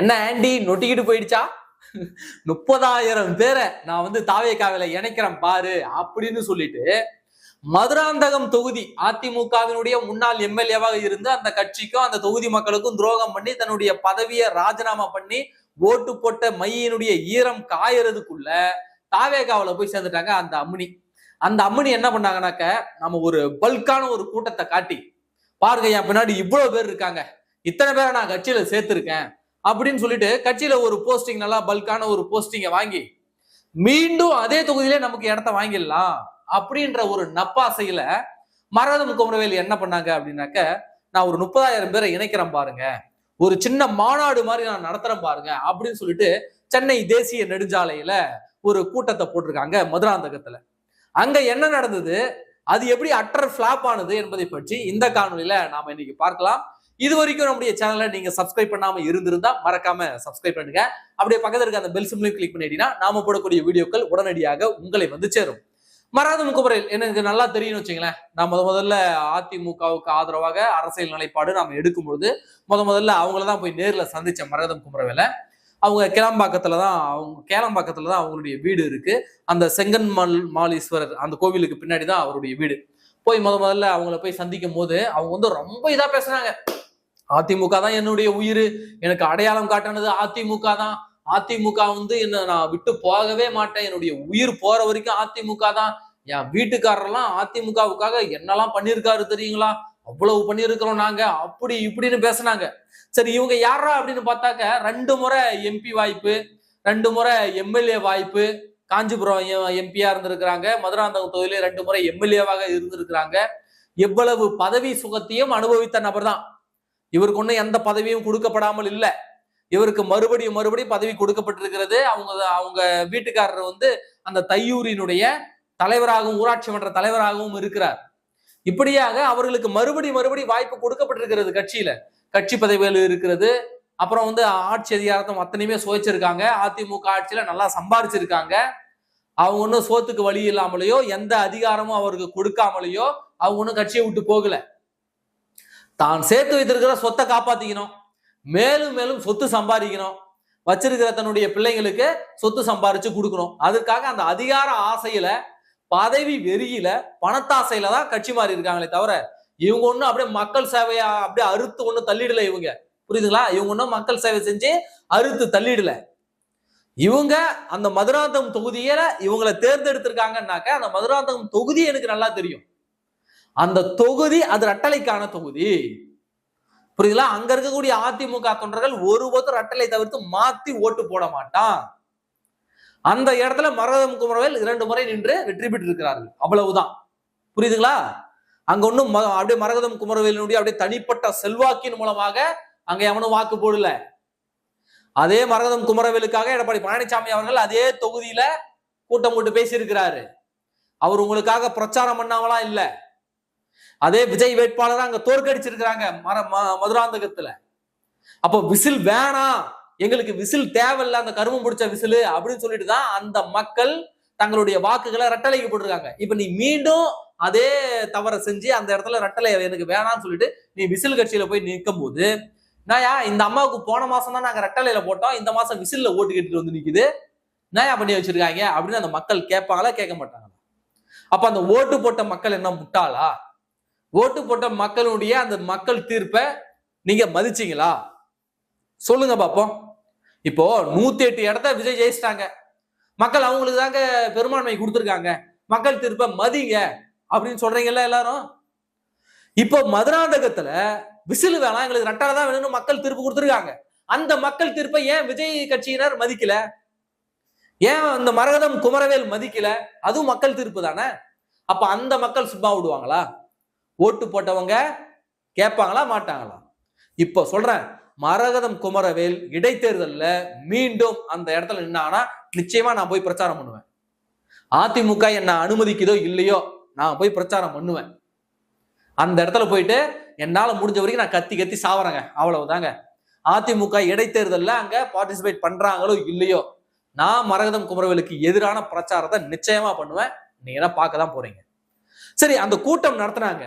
என்ன ஆண்டி நொட்டிக்கிட்டு போயிடுச்சா? 30,000 பேரை நான் வந்து தாவேகாவில இணைக்கிறேன் பாரு அப்படின்னு சொல்லிட்டு மதுராந்தகம் தொகுதி அதிமுகவினுடைய முன்னாள் எம்எல்ஏவாக இருந்து அந்த கட்சிக்கும் அந்த தொகுதி மக்களுக்கும் துரோகம் பண்ணி தன்னுடைய பதவியை ராஜினாமா பண்ணி ஓட்டு போட்ட மையினுடைய ஈரம் காயறதுக்குள்ள தாவேகாவில போய் சேர்ந்துட்டாங்க அந்த அம்மினி. அந்த அம்மினி என்ன பண்ணாங்கன்னாக்க, நம்ம ஒரு பல்கான ஒரு கூட்டத்தை காட்டி பாருங்க, என் பின்னாடி இவ்வளவு பேர் இருக்காங்க, இத்தனை பேரை நான் கட்சியில சேர்த்திருக்கேன் அப்படின்னு சொல்லிட்டு கட்சியில ஒரு போஸ்டிங், நல்லா பல்கான ஒரு போஸ்டிங்கை வாங்கி மீண்டும் அதே தொகுதியிலே நமக்கு இடத்த வாங்கிடலாம் அப்படின்ற ஒரு நப்பாசையில மரகதம் குமரவேல் என்ன பண்ணாங்க அப்படின்னாக்க, நான் ஒரு 30,000 பேரை இணைக்கிறேன் பாருங்க, ஒரு சின்ன மாநாடு மாதிரி நான் நடத்துறேன் பாருங்க அப்படின்னு சொல்லிட்டு சென்னை தேசிய நெடுஞ்சாலையில ஒரு கூட்டத்தை போட்டிருக்காங்க மதுராந்தகத்துல. அங்க என்ன நடந்தது, அது எப்படி அட்டர் பிளாப் ஆனது என்பதை பற்றி இந்த காணொலியில நாம இன்னைக்கு பார்க்கலாம். இது வரைக்கும் நம்முடைய சேனலை நீங்க சப்ஸ்கிரைப் பண்ணாம இருந்திருந்தா மறக்காம சப்ஸ்கிரைப் பண்ணுங்க. அப்படியே பக்கத்துல இருக்க அந்த பெல் சிம்பலையும் கிளிக் பண்ணிட்டீங்கன்னா நாம போடக்கூடிய வீடியோக்கள் உடனடியாக உங்களை வந்து சேரும். மரகதம் குமரவேல் எனக்கு நல்லா தெரியும்னு வச்சுங்களேன். நான் முதல்ல அதிமுகவுக்கு ஆதரவாக அரசியல் நிலைப்பாடு நாம எடுக்கும்பொழுது முதல்ல அவங்களதான் போய் நேர்ல சந்திச்சேன் மரகதம் குமரவேலை. அவங்க கேளம்பாக்கத்துலதான் அவங்களுடைய வீடு இருக்கு. அந்த செங்கன்மல் மாலீஸ்வரர் அந்த கோவிலுக்கு பின்னாடிதான் அவருடைய வீடு. போய் முதல்ல அவங்கள போய் சந்திக்கும் போது அவங்க வந்து ரொம்ப இதா பேசுறாங்க. அதிமுக தான் என்னுடைய உயிர், எனக்கு அடையாளம் காட்டினது அதிமுக தான், அதிமுக வந்து என்ன நான் விட்டு போகவே மாட்டேன், என்னுடைய உயிர் போற வரைக்கும் அதிமுக தான், என் வீட்டுக்காரர்லாம் அதிமுகவுக்காக என்னெல்லாம் பண்ணியிருக்காரு தெரியுங்களா, அவ்வளவு பண்ணியிருக்கிறோம் நாங்க, அப்படி இப்படின்னு பேசினாங்க. சரி, இவங்க யாரா அப்படின்னு பார்த்தாக்க 2 முறை எம்பி வாய்ப்பு, 2 முறை எம்எல்ஏ வாய்ப்பு, காஞ்சிபுரம் எம்பியா இருந்திருக்கிறாங்க, மதுராந்தகம் தொகுதியில 2 முறை எம்எல்ஏவாக இருந்திருக்கிறாங்க. எவ்வளவு பதவி சுகத்தையும் அனுபவித்த நபர் தான். இவருக்கு ஒன்னும் எந்த பதவியும் கொடுக்கப்படாமல் இல்லை. இவருக்கு மறுபடியும் பதவி கொடுக்கப்பட்டிருக்கிறது. அவங்க வீட்டுக்காரர் வந்து அந்த தையூரினுடைய தலைவராகவும் ஊராட்சி மன்ற தலைவராகவும் இருக்கிறார். இப்படியாக அவர்களுக்கு மறுபடி வாய்ப்பு கொடுக்கப்பட்டிருக்கிறது. கட்சி பதவிகள் இருக்கிறது. அப்புறம் வந்து ஆட்சி அதிகாரத்தை அத்தனையுமே சுவைச்சிருக்காங்க. அதிமுக ஆட்சியில நல்லா சம்பாரிச்சிருக்காங்க. அவங்க ஒன்னும் சோத்துக்கு வழி இல்லாமலையோ எந்த அதிகாரமும் அவருக்கு கொடுக்காமலையோ அவங்க ஒன்னும் கட்சியை விட்டு போகல. தான் சேர்த்து வைத்திருக்கிற சொத்தை காப்பாத்திக்கணும், மேலும் சொத்து சம்பாதிக்கணும், வச்சிருக்கிற தன்னுடைய பிள்ளைங்களுக்கு சொத்து சம்பாரிச்சு கொடுக்கணும். அதுக்காக அந்த அதிகார ஆசையில, பதவி வெறியில, பணத்தாசையில தான் கட்சி மாறி இருக்காங்களே தவிர இவங்க ஒன்னும் அப்படியே மக்கள் சேவையா அப்படியே அறுத்து ஒண்ணு தள்ளிடல. இவங்க புரியுதுங்களா, இவங்க ஒன்னும் மக்கள் சேவை செஞ்சு அறுத்து தள்ளிடல. இவங்க அந்த மதுராந்தகம் தொகுதியில இவங்களை தேர்ந்தெடுத்திருக்காங்கன்னாக்க அந்த மதுராந்தகம் தொகுதி எனக்கு நல்லா தெரியும். அந்த தொகுதி அது ரெட்டலைக்கான தொகுதி, புரியுதுங்களா. அங்க இருக்கக்கூடிய அதிமுக தொண்டர்கள் ஒருபோதும் ரெட்டலை தவிர்த்து மாத்தி ஓட்டு போட மாட்டான். அந்த இடத்துல மரகதம் குமரவேல் 2 முறை நின்று வெற்றி பெற்று இருக்கிறார்கள், அவ்வளவுதான். புரியுதுங்களா. அங்க ஒன்னும் அப்படியே மரகதம் குமரவேலினுடைய அப்படியே தனிப்பட்ட செல்வாக்கின் மூலமாக அங்க எவனும் வாக்கு போடல. அதே மரகதம் குமரவேலுக்காக எடப்பாடி பழனிசாமி அவர்கள் அதே தொகுதியில கூட்டம் போட்டு பேசியிருக்கிறாரு. அவர் உங்களுக்காக பிரச்சாரம் பண்ணாமலாம் இல்ல. அதே விஜய் வேட்பாளர் அங்க தோற்கடிச்சிருக்கிறாங்க மதுராந்தகத்துல. அப்போ விசில் வேணாம், எங்களுக்கு விசில் தேவையில்ல, அந்த கருமம் பிடிச்ச விசில் அப்படின்னு சொல்லிட்டு தான் அந்த மக்கள் தங்களுடைய வாக்குகளை ரெட்டலைக்கு போட்டிருக்காங்க. இப்ப நீ மீண்டும் அதே தவறை செஞ்சு அந்த இடத்துல ரெட்டலை எனக்கு வேணாம்னு சொல்லிட்டு நீ விசில் கட்சியில போய் நிற்கும் போது, நாயா இந்த அம்மாவுக்கு போன மாசம் தான் நாங்க ரெட்டலையில போட்டோம், இந்த மாசம் விசில்ல ஓட்டு கேட்டுட்டு வந்து நிக்குது, நாயா பண்ணி வச்சிருக்காங்க அப்படின்னு அந்த மக்கள் கேட்பாங்களா, கேட்க மாட்டாங்களா? அப்ப அந்த ஓட்டு போட்ட மக்கள் என்ன முட்டாளா? ஓட்டு போட்ட மக்களுடைய அந்த மக்கள் தீர்ப்பை நீங்க மதிச்சீங்களா? சொல்லுங்க பாப்போம். இப்போ 108 இடத்த விஜய் ஜெயிச்சிட்டாங்க, மக்கள் அவங்களுக்கு தாங்க பெரும்பான்மை கொடுத்துருக்காங்க, மக்கள் தீர்ப்பை மதிங்க அப்படின்னு சொல்றீங்கல்ல எல்லாரும். இப்போ மதுராந்தகத்துல விசில் வேணாம், எங்களுக்கு ரெட்டலை தான் வேணும்னு மக்கள் தீர்ப்பு கொடுத்துருக்காங்க. அந்த மக்கள் தீர்ப்பை ஏன் விஜய் கட்சியினர் மதிக்கல? ஏன் அந்த மரகதம் குமரவேல் மதிக்கல? அதுவும் மக்கள் தீர்ப்பு தானே. அப்ப அந்த மக்கள் சும்மா விடுவாங்களா? ஓட்டு போட்டவங்க கேட்பாங்களா, மாட்டாங்களா? இப்ப சொல்றேன், மரகதம் குமரவேல் இடைத்தேர்தல்ல மீண்டும் அந்த இடத்துல நின்னானா நிச்சயமா நான் போய் பிரச்சாரம் பண்ணுவேன். அதிமுக என்ன அனுமதிக்குதோ இல்லையோ நான் போய் பிரச்சாரம் பண்ணுவேன். அந்த இடத்துல போயிட்டு என்னால முடிஞ்ச வரைக்கும் நான் கத்தி சாவறேங்க, அவ்வளவுதாங்க. அதிமுக இடைத்தேர்தல்ல அங்க பார்ட்டிசிபேட் பண்றாங்களோ இல்லையோ நான் மரகதம் குமரவேலுக்கு எதிரான பிரச்சாரத்தை நிச்சயமா பண்ணுவேன். நீங்க என்ன பார்க்க தான் போறீங்க. சரி, அந்த கூட்டம் நடத்தினாங்க,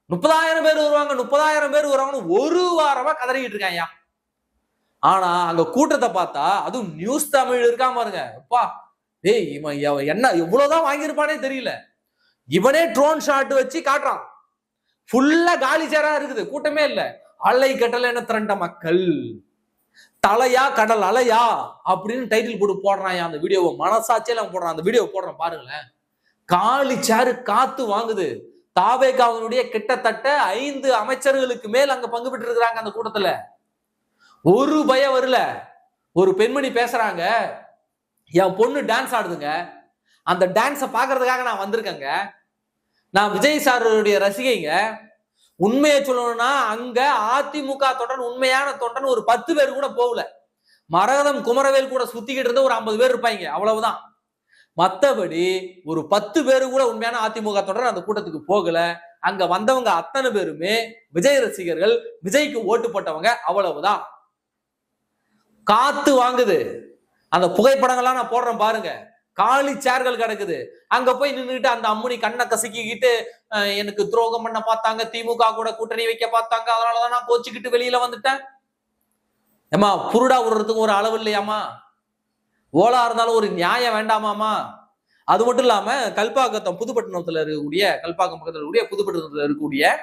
30,000 பேர் வருவாங்க 30,000 பேர் வருவாங்கன்னு ஒரு வாரமா கதறிக்கிட்டு இருக்காங்க. ஆனா அங்க கூட்டத்தை பார்த்தா, அதுவும் நியூஸ் தமிழ் இருக்கா பாருங்க, அப்பா டேய் இவன் என்ன எவ்வளவுதான் வாங்கியிருப்பானே தெரியல. இவனே ட்ரோன் ஷாட் வச்சு காட்டுறான். ஃபுல்லா காலி சேரா இருக்குது, கூட்டமே இல்ல. அலை கட்டல என்ன திரண்ட மக்கள், தலையா கடல் அலையா அப்படின்னு டைட்டில் போட்டு போடுறான் அந்த வீடியோவை. மனசாட்சியில போடுறான் அந்த வீடியோ போடுறான் பாருங்களேன். காலி சேரு காத்து வாங்குது. தாவேகாவினுடைய கிட்டத்தட்ட 5 அமைச்சர்களுக்கு மேல் அங்க பங்கு பெற்று இருக்கிறாங்க அந்த கூட்டத்துல. ஒரு பயம் வரல. ஒரு பெண்மணி பேசுறாங்க, என் பொண்ணு டான்ஸ் ஆடுதுங்க, அந்த டான்ஸை பாக்குறதுக்காக நான் வந்திருக்கேங்க, நான் விஜய் சாருடைய ரசிகைங்க, உண்மையை சொல்லணும்னா அங்க அதிமுக தொண்டன், உண்மையான தொண்டன் ஒரு 10 பேர் கூட போகல. மரகதம் குமரவேல் கூட சுத்திக்கிட்டு இருந்த ஒரு 50 பேர் இருப்பாங்க, அவ்வளவுதான். மத்தபடி ஒரு 10 பேரு கூட உண்மையான அதிமுக தொண்டன் அந்த கூட்டத்துக்கு போகல. அங்க வந்தவங்க அத்தனை பேருமே விஜய் ரசிகர்கள், விஜய்க்கு ஓட்டு போட்டவங்க, அவ்வளவுதான். காத்து வாங்குது. அந்த புகைப்படங்கள்லாம் நான் போடுறேன் பாருங்க, காலி சேர்கள் கிடக்குது. அங்க போய் நின்றுட்டு அந்த அம்முனி கண்ணை கசக்கிக்கிட்டு எனக்கு துரோகம் பண்ண பார்த்தாங்க, திமுக கூட கூட்டணி வைக்க பார்த்தாங்க, அதனாலதான் நான் கோச்சுக்கிட்டு வெளியில வந்துட்டேன். ஏமா புருடா விடுறதுக்கு ஒரு அளவு இல்லையாமா? ஓலா இருந்தாலும் ஒரு நியாயம் வேண்டாமாமா? அது மட்டும் இல்லாம கல்பாக்கத்தம் புதுப்பட்டினத்துல இருக்கக்கூடிய, கல்பாக்கம் பக்கத்துல இருக்கக்கூடிய புதுப்பட்டினத்துல இருக்கக்கூடிய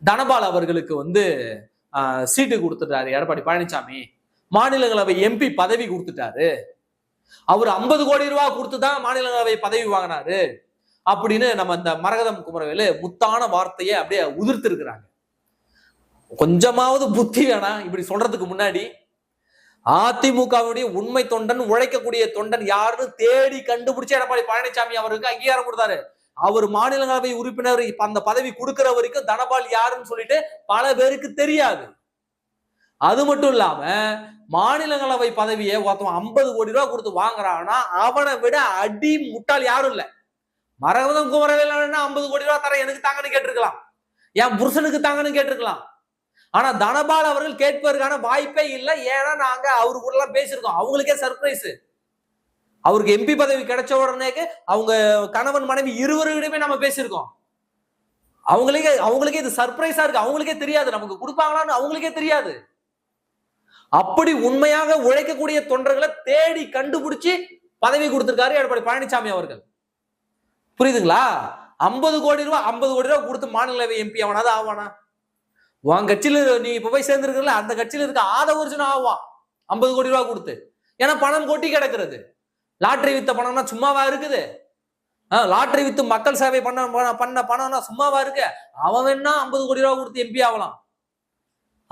தனபால் அவர்களுக்கு வந்து சீட்டு கொடுத்துட்டாரு எடப்பாடி பழனிசாமி. மாநிலங்களவை எம்பி பதவி கொடுத்துட்டாரு. அவர் 50 கோடி ரூபாய் கொடுத்துதான் மாநிலங்களவை பதவி வாங்கினாரு அப்படின்னு நம்ம இந்த மரகதம் குமரவேலு முத்தான வார்த்தையை அப்படியே உதிர்த்து இருக்கிறாங்க. கொஞ்சமாவது புத்தி வேணா இப்படி சொல்றதுக்கு முன்னாடி? அதிமுகவுடைய உண்மை தொண்டன், உழைக்கக்கூடிய தொண்டன் யாருன்னு தேடி கண்டுபிடிச்சு எடப்பாடி பழனிசாமி அவருக்கு அங்கீகாரம் கொடுத்தாரு. அவர் மாநிலங்களவை உறுப்பினர் அந்த பதவி கொடுக்கிற வரைக்கும் தனபால் யாருன்னு சொல்லிட்டு பல பேருக்கு தெரியாது. அது மட்டும் இல்லாம மாநிலங்களவை பதவியை ஒருத்தவன் 50 கோடி ரூபாய் கொடுத்து வாங்குறான்னா அவனை விட அடி முட்டாள் யாரும் இல்ல. மரகதம் குமரவேல் 50 கோடி ரூபாய் தர எனக்கு தாங்கன்னு கேட்டிருக்கலாம், என் புருஷனுக்கு தாங்கன்னு கேட்டிருக்கலாம். ஆனா தனபால் அவர்கள் கேட்பதற்கான வாய்ப்பே இல்லை. ஏன்னா நாங்க அவரு கூட எல்லாம் பேசியிருக்கோம். அவங்களுக்கே சர்ப்ரைஸ். அவருக்கு எம்பி பதவி கிடைச்ச உடனே அவங்க கணவன் மனைவி இருவருமே நம்ம பேசியிருக்கோம். அவங்களுக்கே இது சர்ப்ரைஸா இருக்கு. அவங்களுக்கே தெரியாது நமக்கு கொடுப்பாங்களான்னு, அவங்களுக்கே தெரியாது. அப்படி உண்மையாக உழைக்கக்கூடிய தொண்டர்களை தேடி கண்டுபிடிச்சு பதவி கொடுத்திருக்காரு எடப்பாடி பழனிசாமி அவர்கள். புரியுதுங்களா? 50 கோடி ரூபாய் கொடுத்து மாநிலங்களவை எம்பி அவனாவது ஆவானா? உன் கட்சியில நீ இப்ப போய் சேர்ந்திருக்கல, அந்த கட்சியில இருக்க ஆதவர்ஜுனா ஆவான் 50 கோடி ரூபாய் கொடுத்து. ஏன்னா பணம் கொட்டி கிடக்கிறது. லாட்டரி வித்த பணம்னா சும்மாவா இருக்குது? லாட்டரி வித்து மக்கள் சேவை பண்ண பணம்னா சும்மாவா இருக்கு? அவன் வேணா 50 கோடி ரூபாய் கொடுத்து எம்பி ஆகலாம்.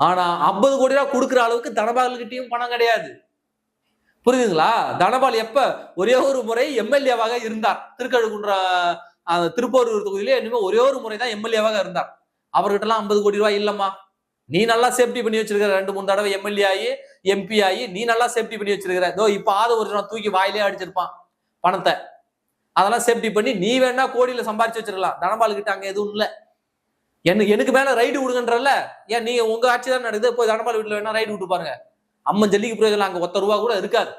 ஆனா 50 கோடி ரூபாய் கொடுக்குற அளவுக்கு தனபால்கிட்டையும் பணம் கிடையாது. புரியுதுங்களா? தனபால் எப்ப ஒரே ஒரு முறை எம்எல்ஏவாக இருந்தார், திருக்கழுக்குன்ற திருப்பூர் தொகுதியிலே இனிமே ஒரே ஒரு முறை தான் எம்எல்ஏவாக இருந்தார். அவர்கிட்ட எல்லாம் 50 கோடி ரூபாய் இல்லம்மா. நீ நல்லா சேஃப்டி பண்ணி வச்சிருக்கிற, 2-3 தடவை எம்எல்ஏ ஆகி எம்பி ஆகி நீ நல்லா சேஃப்டி பண்ணி வச்சிருக்கிற. இதோ இப்ப ஒரு தூக்கி வாயிலே அடிச்சிருப்பான் பணத்தை. அதெல்லாம் சேஃப்டி பண்ணி நீ வேணா கோடியில சம்பாரிச்சு வச்சிருக்கலாம். தனபால் கிட்ட அங்க எதுவும் இல்ல. எனக்கு மேல ரைடு விடுங்கன்றல. ஏன் நீங்க உங்க ஆட்சி தான் நடக்குது, போய் தனபால் வீட்டுல வேணா ரைடு விட்டு பாருங்க. அம்மன் ஜல்லிக்கு பிரயோஜனம் அங்க 1 ரூபா கூட இருக்காது.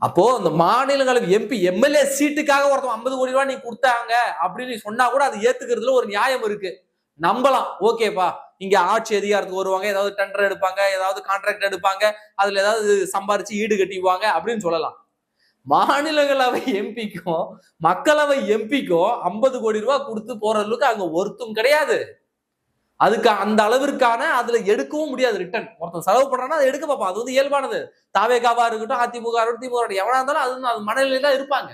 அப்போ இந்த மாநிலங்களவை எம்பி எம்எல்ஏ சீட்டுக்காக ஒருத்தன் 50 கோடி ரூபாய் நீ கொடுத்தாங்க அப்படின்னு சொன்னா கூட அது ஏத்துக்கிறதுல ஒரு நியாயம் இருக்கு. நம்பலாம், ஓகேப்பா. இங்க ஆட்சி அதிகாரத்துக்கு வருவாங்க, ஏதாவது டெண்டர் எடுப்பாங்க, ஏதாவது கான்ட்ராக்ட் எடுப்பாங்க, அதுல ஏதாவது சம்பாரிச்சு ஈடு கட்டிக்குவாங்க அப்படின்னு சொல்லலாம். மாநிலங்களவை எம்பிக்கும் மக்களவை எம்பிக்கும் 50 கோடி ரூபாய் கொடுத்து போறதுக்கு அங்க ஒருத்தும் கிடையாது. அதுக்கு அந்த அளவிற்கான அதுல எடுக்கவும் முடியாது. ரிட்டர்ன் ஒருத்தன் செலவு பண்றான்னா அதை எடுக்க பார்ப்பான். அது வந்து இயல்பானது. தாவேகாவா இருக்கட்டும், அதிமுக திமுக எவனா இருந்தாலும் அது மனநிலையில தான் இருப்பாங்க.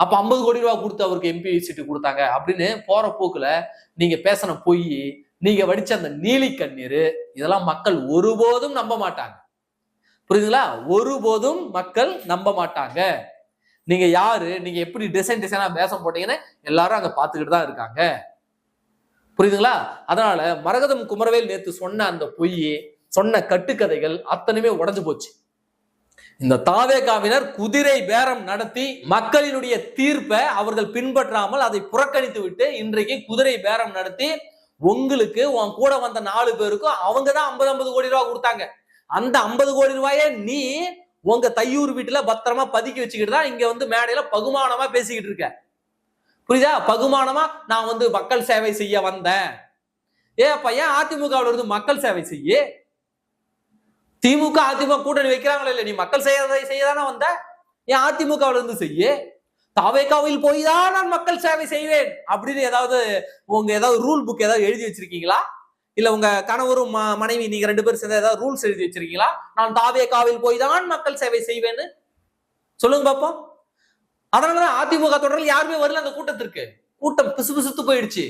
அப்ப 50 கோடி ரூபாய் கொடுத்து அவருக்கு எம்பி சீட்டு கொடுத்தாங்க அப்படின்னு போற போக்குல நீங்க பேசின பொய், நீங்க வடிச்ச அந்த நீலி கண்ணீர், இதெல்லாம் மக்கள் ஒருபோதும் நம்ப மாட்டாங்க. புரியுதுங்களா? ஒருபோதும் மக்கள் நம்ப மாட்டாங்க. நீங்க யாரு, நீங்க எப்படி டிசைனா வேஷம் போட்டீங்கன்னு எல்லாரும் அங்க பாத்துக்கிட்டு தான் இருக்காங்க. புரியுதுங்களா? அதனால மரகதம் குமரவேல் நேத்து சொன்ன அந்த பொய், சொன்ன கட்டுக்கதைகள் அத்தனையுமே உடைஞ்சு போச்சு. இந்த தாவேகாவினர் குதிரை பேரம் நடத்தி மக்களினுடைய தீர்ப்பை அவர்கள் பின்பற்றாமல் அதை புறக்கணித்து விட்டு இன்றைக்கு குதிரை பேரம் நடத்தி உங்களுக்கு உன் கூட வந்த 4 பேருக்கும் அவங்க தான் 50 கோடி ரூபாய் கொடுத்தாங்க. அந்த 50 கோடி ரூபாயை நீ உங்க தையூர் வீட்டுல பத்திரமா பதுக்கி வச்சுக்கிட்டு தான் இங்க வந்து மேடையில பகுமானமா பேசிக்கிட்டு இருக்க. புரியுதா? பகுமானமா நான் வந்து மக்கள் சேவை செய்ய வந்தேன். ஏன் அதிமுகவில் இருந்து மக்கள் சேவை செய்ய, திமுக அதிமுக கூட்டணி வைக்கிறாங்களா இல்ல, நீ மக்கள் செய்யதானே வந்த, ஏன் அதிமுகவுல இருந்து செய்ய? தாவேகாவில் போய் தான் நான் மக்கள் சேவை செய்வேன் அப்படின்னு ஏதாவது உங்க ஏதாவது ரூல் புக் ஏதாவது எழுதி வச்சிருக்கீங்களா? இல்ல உங்க கணவரும் மனைவி நீங்க 2 பேரும் சேர்ந்து ஏதாவது ரூல்ஸ் எழுதி வச்சிருக்கீங்களா? நான் தாவேகாவில் போய் தான் மக்கள் சேவை செய்வேன்னு சொல்லுங்க பாப்போம். அதனாலதான் அதிமுக தொடரில் யாருமே வரல அந்த கூட்டத்திற்கு. கூட்டம் பிசுபிசுத்து போயிடுச்சு,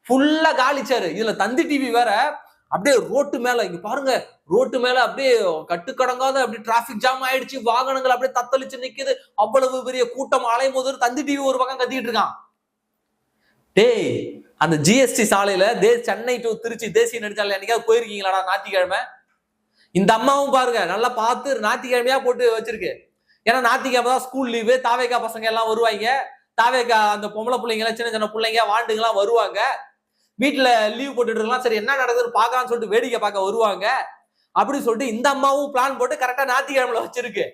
ஃபுல்லா காலிச்சாரு. இதுல தந்தி டிவி வேற அப்படியே ரோட்டு மேல, இங்க பாருங்க, ரோட்டு மேல அப்படியே கட்டுக்கடங்காத அப்படியே டிராபிக் ஜாம் ஆயிடுச்சு, வாகனங்கள் அப்படியே தத்தளிச்சு நிக்குது, அவ்வளவு பெரிய கூட்டம் அலைமோது தந்தி டிவி ஒரு பக்கம் கத்திட்டு இருக்கான். டேய், அந்த ஜிஎஸ்டி சாலையில சென்னை டு திருச்சி தேசிய நெடுஞ்சாலை என்னைக்காவது போயிருக்கீங்களாடா ஞாயிற்றுக்கிழமை? இந்த அம்மாவும் பாருங்க நல்லா பார்த்து ஞாயிற்றுக்கிழமையா போட்டு வச்சிருக்கு. ஏன்னா ஞாயிற்றுக்கிழமை தான் ஸ்கூல் லீவு, தாவேகா பசங்க எல்லாம் வருவாங்க, தாவேகா அந்த பொம்பளை பிள்ளைங்க சின்ன சின்ன பிள்ளைங்க வாண்டுங்கெல்லாம் வருவாங்க, வீட்டுல லீவ் போட்டுட்டு இருக்கலாம், சரி என்ன நடக்குதுன்னு பாக்கலாம்னு சொல்லிட்டு வேடிக்கை பார்க்க வருவாங்க அப்படின்னு சொல்லிட்டு இந்த அம்மாவும் பிளான் போட்டு கரெக்டா ஞாயிற்றுக்கிழமையில வச்சிருக்கு.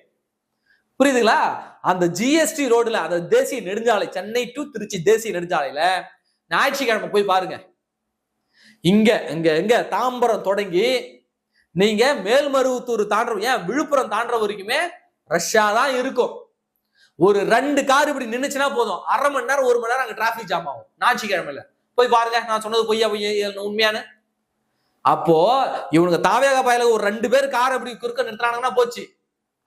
புரியுதுங்களா? அந்த ஜிஎஸ்டி ரோடுல, அந்த தேசிய நெடுஞ்சாலை, சென்னை டு திருச்சி தேசிய நெடுஞ்சாலையில ஞாயிற்றுக்கிழமை போய் பாருங்க. இங்க இங்க எங்க தாம்பரம் தொடங்கி நீங்க மேல்மருவத்தூர் தாண்ட, ஏன் விழுப்புரம் தாண்ட வரைக்குமே ரஷ்யா தான் இருக்கும். ஒரு 2 கார் இப்படி நின்னுச்சுன்னா போதும், அரை மணி நேரம் 1 மணி நேரம் அங்க டிராபிக் ஜாம் ஆகும் ஞாயிற்றுக்கிழமையில. போய் பாருங்க, நான் சொன்னது பொய்யா உண்மையான. அப்போ இவனுக்கு தாவேகா பயல ஒரு 2 பேர் கார் அப்படி குறுக்க நிறுத்தினாங்கன்னா போச்சு,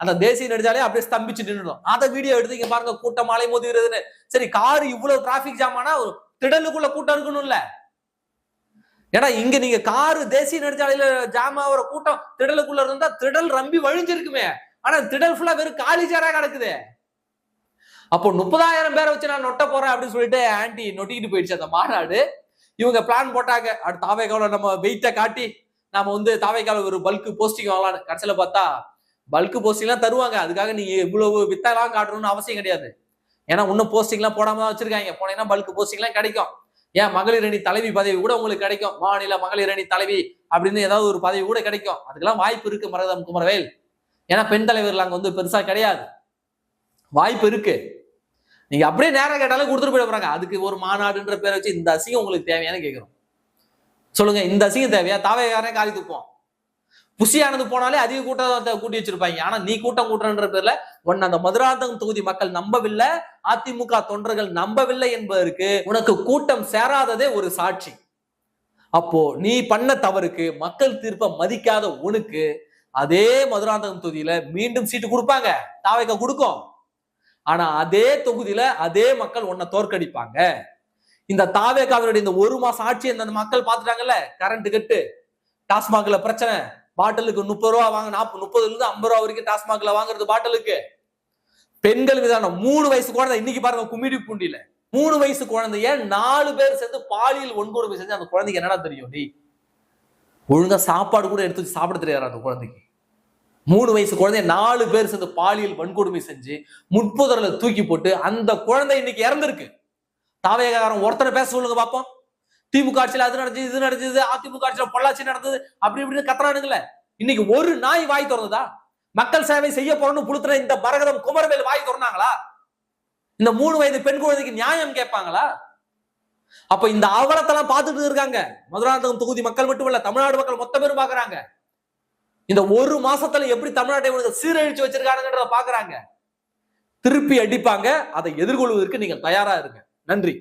அந்த தேசிய நெடுஞ்சாலையை அப்படியே ஸ்தம்பிச்சு நின்றுடும். அதை வீடியோ எடுத்து இங்க பாருங்க, கூட்டம் மலை மோதுகிறதுன்னு. சரி, கார் இவ்வளவு டிராபிக் ஜாம் ஆனா திடலுக்குள்ள கூட்டம் இருக்கணும்ல. ஏன்னா இங்க நீங்க காரு தேசிய நெடுஞ்சாலையில ஜாம் ஆகிற கூட்டம் திடலுக்குள்ள இருந்தா திடல் ரம்பி வழிஞ்சிருக்குமே, ஆனா திடல் ஃபுல்லா வெறும் காலிச்சாரா கிடக்குது. அப்போ 30,000 பேரை வச்சு நான் நொட்ட போறேன் அப்படின்னு சொல்லிட்டு ஆன்டி நொட்டிக்கிட்டு போயிடுச்சு அந்த மாநாடு. இவங்க பிளான் போட்டாங்க, அடுத்த தாவேகாவில நம்ம வெயிட்ட காட்டி நாம தாவேகாவில ஒரு பல்க் போஸ்டிங் வாங்கலாம்னு. கடைசியில பார்த்தா பல்க் போஸ்டிங் எல்லாம் தருவாங்க, அதுக்காக நீங்க இவ்வளவு வித்தெல்லாம் காட்டணும்னு அவசியம் கிடையாது. ஏன்னா இன்னும் போஸ்டிங் எல்லாம் போடாம தான் வச்சிருக்காங்க, போனீங்கன்னா பல்க் போஸ்டிங் எல்லாம் கிடைக்கும். ஏன் மகளிர் அணி தலைவி பதவி கூட உங்களுக்கு கிடைக்கும், மாநில மகளிர் அணி தலைவி அப்படின்னு ஏதாவது ஒரு பதவி கூட கிடைக்கும். அதுக்கெல்லாம் வாய்ப்பு இருக்கு மரகதம் குமரவேல். ஏன்னா பெண் தலைவர்கள் அங்க பெருசா கிடையாது, வாய்ப்பு இருக்கு. நீங்க அப்படியே நேரம் கேட்டாலும் கொடுத்துட்டு போயிட போறாங்க. அதுக்கு ஒரு மாநாடுன்ற பேரை வச்சு இந்த அசிங்கம் உங்களுக்கு தேவையான கேட்கிறோம். சொல்லுங்க, இந்த அசிங்கம் தேவையா? தாவேகாரனே காலி துப்போம். புசியானது போனாலே அதிக கூட்டத்தை கூட்டி வச்சிருப்பாங்க. ஆனா நீ கூட்டம் கூட்டுறன்ற பேர்ல உன்னை அந்த மதுராந்தகம் தொகுதி மக்கள் நம்பவில்லை, அதிமுக தொண்டர்கள் நம்பவில்லை என்பதற்கு உனக்கு கூட்டம் சேராததே ஒரு சாட்சி. அப்போ நீ பண்ண தவறுக்கு மக்கள் தீர்ப்பை மதிக்காத உனக்கு அதே மதுராந்தகம் தொகுதியில மீண்டும் சீட்டு கொடுப்பாங்க, தாவேகா கொடுக்கும். ஆனா அதே தொகுதியில அதே மக்கள் உன்னை தோற்கடிப்பாங்க. இந்த தாவேகாவினுடைய இந்த 1 மாசம் ஆட்சி அந்த மக்கள் பார்த்துட்டாங்கல்ல. கரண்ட் கட்டு, டாஸ்மாக்ல பிரச்சனை, பாட்டிலுக்கு 30 ரூபா வாங்க, 30 இருந்து 50 ரூபா வரைக்கும் டாஸ்மாக்ல வாங்குறது பாட்டிலுக்கு. பெண்கள் மீதான 3 வயசு குழந்தை, இன்னைக்கு பாருங்க கும்மிடி பூண்டியில 3 வயசு குழந்தைய 4 பேர் சேர்ந்து பாலியல் வன்கொடுமை செஞ்சு அந்த குழந்தைக்கு என்னடா தெரியும்? நீ ஒழுங்கா சாப்பாடு கூட எடுத்து சாப்பிட தெரியாது அந்த குழந்தைக்கு. 3 வயசு குழந்தைய 4 பேர் சேர்ந்து பாலியல் வன்கொடுமை செஞ்சு முட்புதர்ல தூக்கி போட்டு அந்த குழந்தை இன்னைக்கு இறந்திருக்கு. தாவேகாரன் ஒருத்தனை பேச சொல்லுங்க பாப்போம். திமுக ஆட்சியில அது நடந்தது, இது நடந்தது, அதிமுக ஆட்சியில பொள்ளாச்சி நடந்தது, அப்படி இப்படின்னு கத்துறானுங்களே. இன்னைக்கு ஒரு நாய் வாய் திறந்ததா? மக்கள் சேவை செய்ய போறோம்னு புளுத்துற இந்த மரகதம் குமரவேல் வாய் திறனாங்களா? இந்த 3 வயது பெண் குழந்தைக்கு நியாயம் கேட்பாங்களா? அப்ப இந்த அவலத்தெல்லாம் பார்த்துட்டு இருக்காங்க மதுராந்தகம் தொகுதி மக்கள் மட்டுமல்ல, தமிழ்நாடு மக்கள் மொத்த பேரும் பாக்குறாங்க. இந்த 1 மாசத்துல எப்படி தமிழ்நாட்டை சீரழிச்சு வச்சிருக்கானுங்கன்றத பாக்குறாங்க. திருப்பி அடிப்பாங்க, அதை எதிர்கொள்வதற்கு நீங்கள் தயாரா இருங்க. நன்றி.